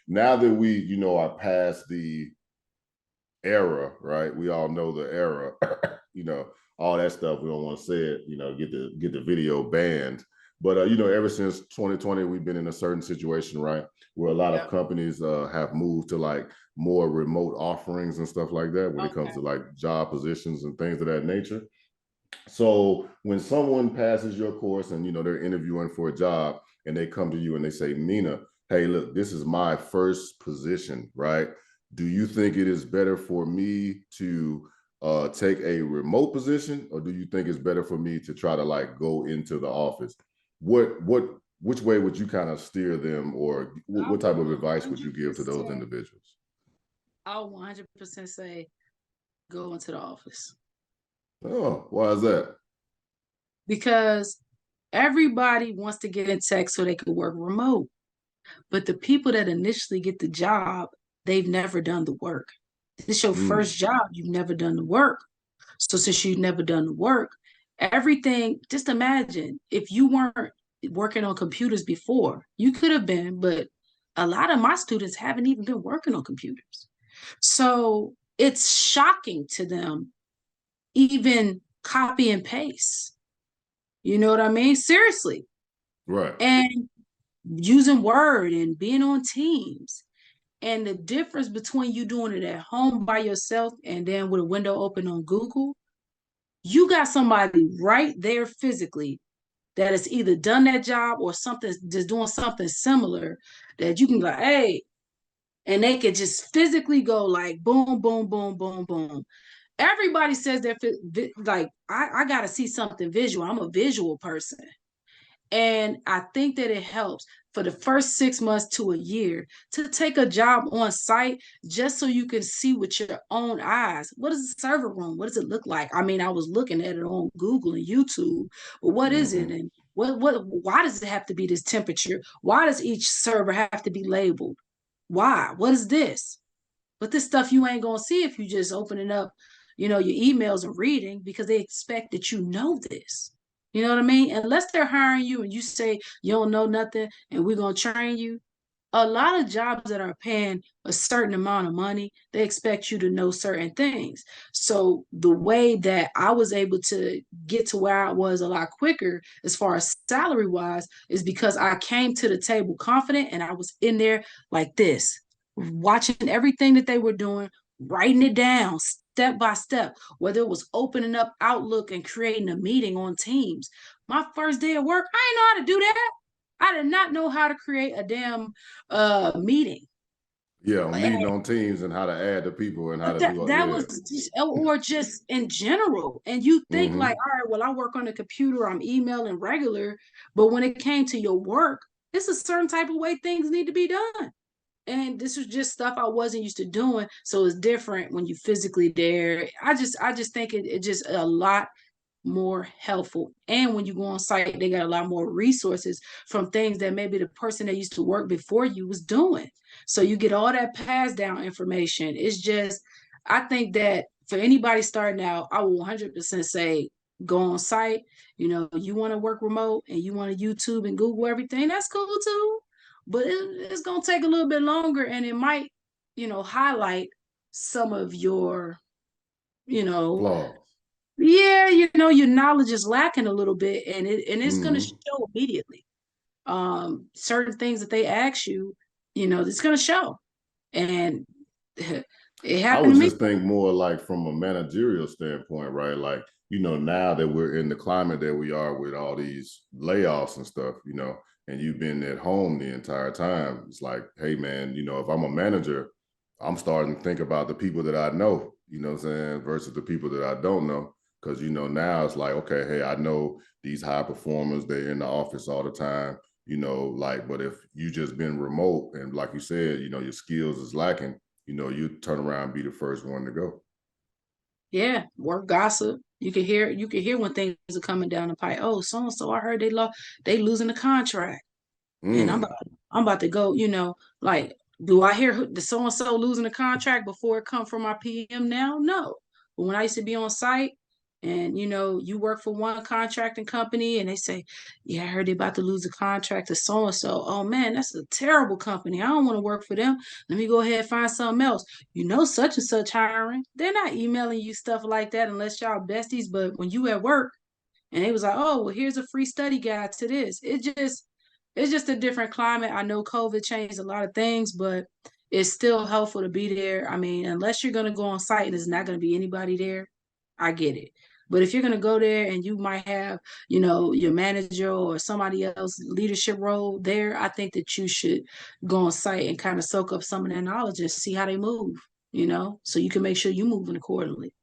now that we, are past the era, right? We all know the era, all that stuff. We don't want to say it, get the video banned. But ever since 2020, we've been in a certain situation, right, where a lot of Yep. companies have moved to like more remote offerings and stuff like that when it comes Okay. to like job positions and things of that nature. So when someone passes your course and they're interviewing for a job and they come to you and they say, Mina, hey, look, this is my first position, right? Do you think it is better for me to take a remote position, or do you think it's better for me to try to like go into the office? Which way would you kind of steer them, or I what will type of advice would you give to those 100%, individuals? I'll 100% say go into the office Oh, why is that? because everybody wants to get in tech so they can work remote. But the people that initially get the job, they've never done the work. This is your Mm, first job, you've never done the work. So since you've never done the work, everything, just imagine if you weren't working on computers before, you could have been, but a lot of my students haven't even been working on computers. So it's shocking to them, even copy and paste. You know what I mean? Seriously. right. And using Word and being on Teams. And the difference between you doing it at home by yourself and then with a window open on Google, you got somebody right there physically that has either done that job or something, just doing something similar that you can go, hey, and they could just physically go like boom, boom, boom, boom, boom. Everybody says they're like, I got to see something visual. I'm a visual person. And I think that it helps for the first 6 months to a year to take a job on site just so you can see with your own eyes. What is the server room? What does it look like? I mean, I was looking at it on Google and YouTube, but what is it? Mm-hmm. And why does it have to be this temperature? Why does each server have to be labeled? Why? What is this? But this stuff you ain't gonna see if you just opening up, your emails and reading because they expect that you know this. You know what I mean? Unless they're hiring you and you say you don't know nothing and we're gonna train you. A lot of jobs that are paying a certain amount of money, they expect you to know certain things. So the way that I was able to get to where I was a lot quicker as far as salary wise is because I came to the table confident and I was in there like this, watching everything that they were doing, writing it down step by step, whether it was opening up Outlook and creating a meeting on Teams. My first day of work, I didn't know how to do that. I did not know how to create a damn meeting. Yeah, on And meeting on teams and how to add the people and how but to that do it. that Yeah. was just, or just in general. And you think like, Mm-hmm. all right, well, I work on the computer, I'm emailing regular, but when it came to your work, it's a certain type of way things need to be done. And this was just stuff I wasn't used to doing. So it's different when you physically there. I just think it just a lot more helpful. And when you go on site, they got a lot more resources from things that maybe the person that used to work before you was doing. So you get all that pass down information. It's just, I think that for anybody starting out, I will 100% say go on site. You want to work remote and you want to YouTube and Google everything, that's cool too. But it's going to take a little bit longer and it might, highlight some of your, you know, Flaws. yeah, your knowledge is lacking a little bit, and it's going to Mm-hmm. show immediately. Certain things that they ask you, it's going to show, and it I happened would to me. just think more like from a managerial standpoint, right? Like, now that we're in the climate that we are with all these layoffs and stuff, and you've been at home the entire time, it's like, hey, man, if I'm a manager, I'm starting to think about the people that I know, what I'm saying, versus the people that I don't know. Because, now it's like, okay, hey, I know these high performers, they're in the office all the time, like, but if you just been remote and like you said, your skills is lacking, you turn around and be the first one to go. Yeah, work gossip. You can hear when things are coming down the pipe. Oh, so and so, I heard they losing the contract, and I'm Mm. about, I'm about to go. Like, do I hear the so and so losing the contract before it come from my PM now? No, but when I used to be on site. and you work for one contracting company and they say, yeah, I heard they're about to lose a contract to so and so. Oh man, that's a terrible company. I don't want to work for them. Let me go ahead and find something else. Such and such hiring. They're not emailing you stuff like that unless y'all besties. But when you at work and they was like, oh, well, here's a free study guide to this. It's just a different climate. I know COVID changed a lot of things, but it's still helpful to be there. I mean, unless you're gonna go on site and there's not gonna be anybody there, I get it. But if you're gonna go there and you might have, your manager or somebody else leadership role there, I think that you should go on site and kind of soak up some of that knowledge and see how they move, so you can make sure you're moving accordingly.